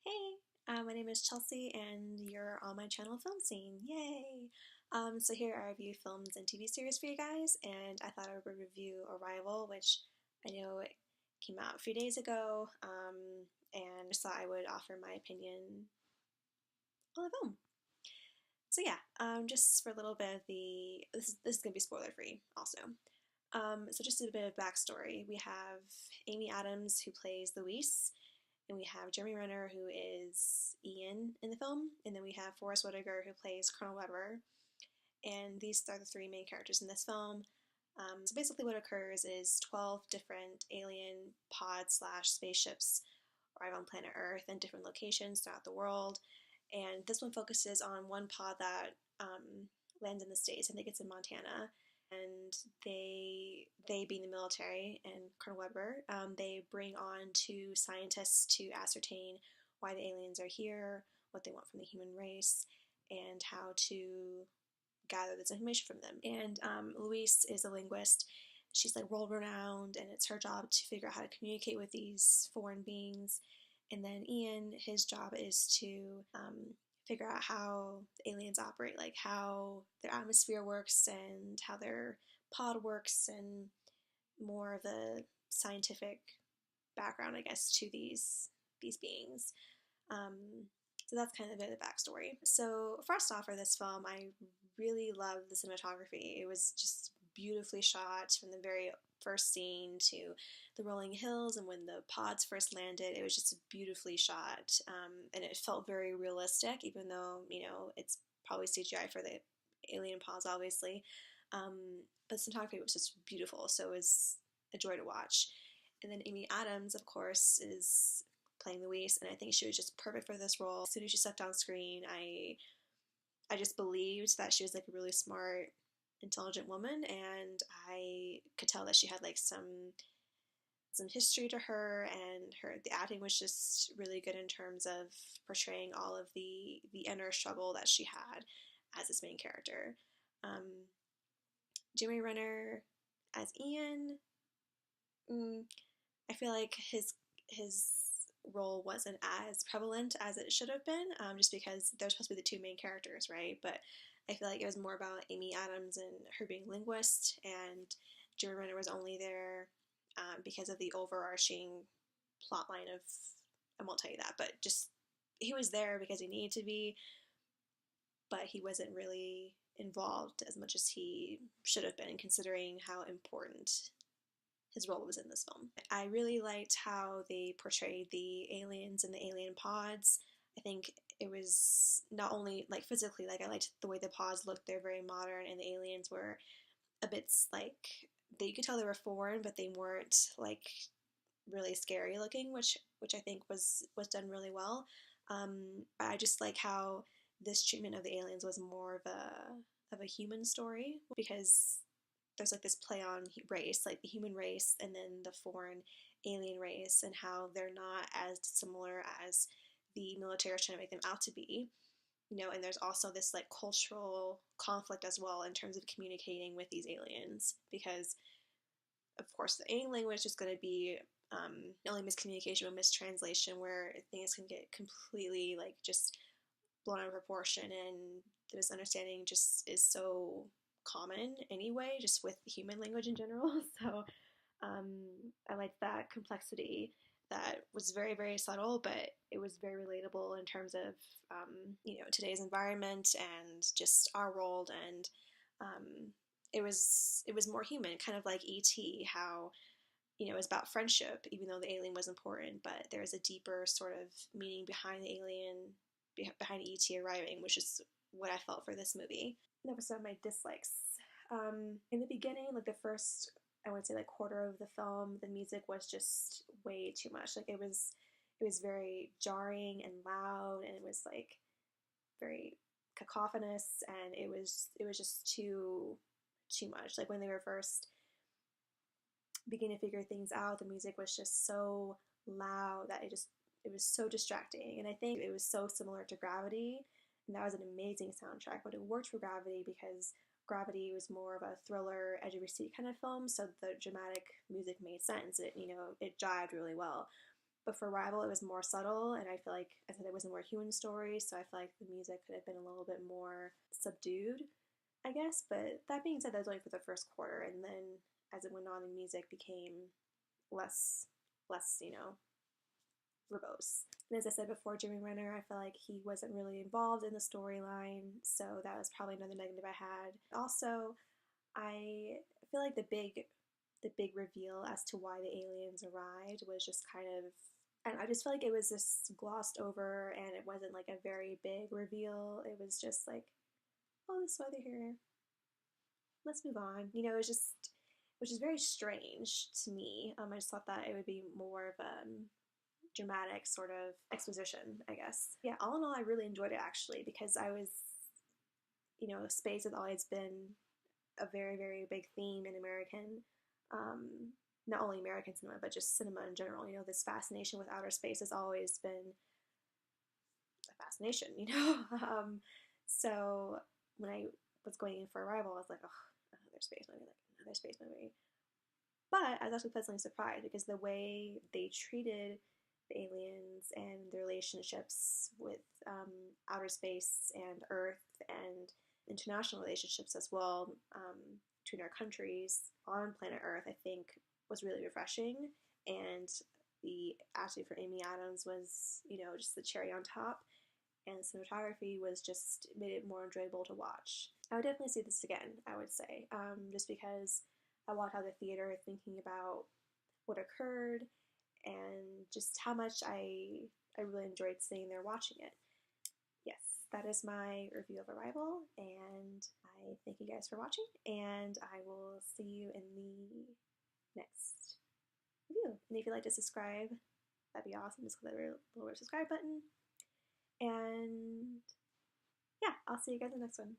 Hey, my name is Chelsea, and you're on my channel Film Scene. Yay! So here I review films and TV series for you guys, and I thought I would review Arrival, which I know it came out a few days ago, and just thought I would offer my opinion on the film. So yeah, just for a little bit of this is gonna be spoiler free also. So just a bit of backstory. We have Amy Adams who plays Louise, and we have Jeremy Renner who is Ian in the film, and then we have Forest Whitaker who plays Colonel Weber, and these are the three main characters in this film. So basically what occurs is 12 different alien pods slash spaceships arrive on planet Earth in different locations throughout the world, and this one focuses on one pod that lands in the States. I think it's in Montana, and they being the military and Colonel Weber, they bring on two scientists to ascertain why the aliens are here, what they want from the human race, and how to gather this information from them. And Louise is a linguist. She's like world renowned, and it's her job to figure out how to communicate with these foreign beings. And then Ian, his job is to figure out how the aliens operate, like how their atmosphere works and how their pod works, and more of a scientific background, I guess, to these beings. So that's kind of a bit of the backstory. So first off, for this film, I really love the cinematography. It was just beautifully shot from the very first scene to the rolling hills, and when the pods first landed, it was just beautifully shot, and it felt very realistic, even though, you know, it's probably CGI for the alien pods, obviously. But the cinematography was just beautiful, so it was a joy to watch. And then Amy Adams, of course, is playing Louise, and I think she was just perfect for this role. As soon as she stepped on screen, I just believed that she was like a really smart, intelligent woman, and I could tell that she had like some history to her, and the acting was just really good in terms of portraying all of the inner struggle that she had as this main character. Jeremy Renner as Ian, I feel like his role wasn't as prevalent as it should have been, just because they're supposed to be the two main characters, right? But I feel like it was more about Amy Adams and her being linguist, and Jeremy Renner was only there because of the overarching plot line of, I won't tell you that, but just he was there because he needed to be, but he wasn't really involved as much as he should have been, considering how important his role was in this film. I really liked how they portrayed the aliens and the alien pods. I think it was not only like physically, like I liked the way the pods looked, they're very modern, and the aliens were a bit like, you could tell they were foreign, but they weren't like really scary looking, which I think was done really well. I just like how this treatment of the aliens was more of a human story, because there's like this play on race, like the human race and then the foreign alien race, and how they're not as similar as the military is trying to make them out to be. You know, and there's also this like cultural conflict as well in terms of communicating with these aliens, because of course the alien language is going to be not only miscommunication but mistranslation, where things can get completely like just blown out of proportion, and the misunderstanding just is so common anyway, just with human language in general. So I liked that complexity that was very, very subtle, but it was very relatable in terms of, you know, today's environment and just our world. And it was more human, kind of like E.T., how, you know, it was about friendship, even though the alien was important, but there was a deeper sort of meaning behind the alien, behind E.T. arriving, which is what I felt for this movie. Never some of my dislikes. In the beginning, like the first, I would say like quarter of the film, the music was just way too much. Like it was very jarring and loud, and it was like very cacophonous, and it was just too much. Like when they were first beginning to figure things out, the music was just so loud that it was so distracting. And I think it was so similar to Gravity, and that was an amazing soundtrack, but it worked for Gravity because Gravity was more of a thriller, edge of your seat kind of film, so the dramatic music made sense. It, you know, it jived really well. But for Arrival, it was more subtle, and I feel like, I said, it was a more human story, so I feel like the music could have been a little bit more subdued, I guess. But that being said, that was only for the first quarter, and then as it went on, the music became less, verbose. And as I said before, Jeremy Renner, I feel like he wasn't really involved in the storyline, so that was probably another negative I had. Also, I feel like the big reveal as to why the aliens arrived was just kind of, and I just feel like it was just glossed over, and it wasn't like a very big reveal. It was just like, oh, this is why they're here. Let's move on. It was just, which is very strange to me. I just thought that it would be more of a dramatic sort of exposition, I guess. Yeah, all in all, I really enjoyed it actually, because space has always been a very, very big theme in American, um, not only American cinema, but just cinema in general. This fascination with outer space has always been a fascination. So when I was going in for Arrival, I was like, oh, another space movie, like another space movie. But I was actually pleasantly surprised because the way they treated the aliens and the relationships with outer space and Earth and international relationships as well, between our countries on planet Earth, I think was really refreshing. And the acting for Amy Adams was, just the cherry on top. And the cinematography was just made it more enjoyable to watch. I would definitely see this again, I would say, just because I walked out of the theater thinking about what occurred and just how much I really enjoyed sitting there watching it. Yes, that is my review of Arrival, and I thank you guys for watching, and I will see you in the next review. And if you'd like to subscribe, that'd be awesome. Just click that little red subscribe button. And yeah, I'll see you guys in the next one.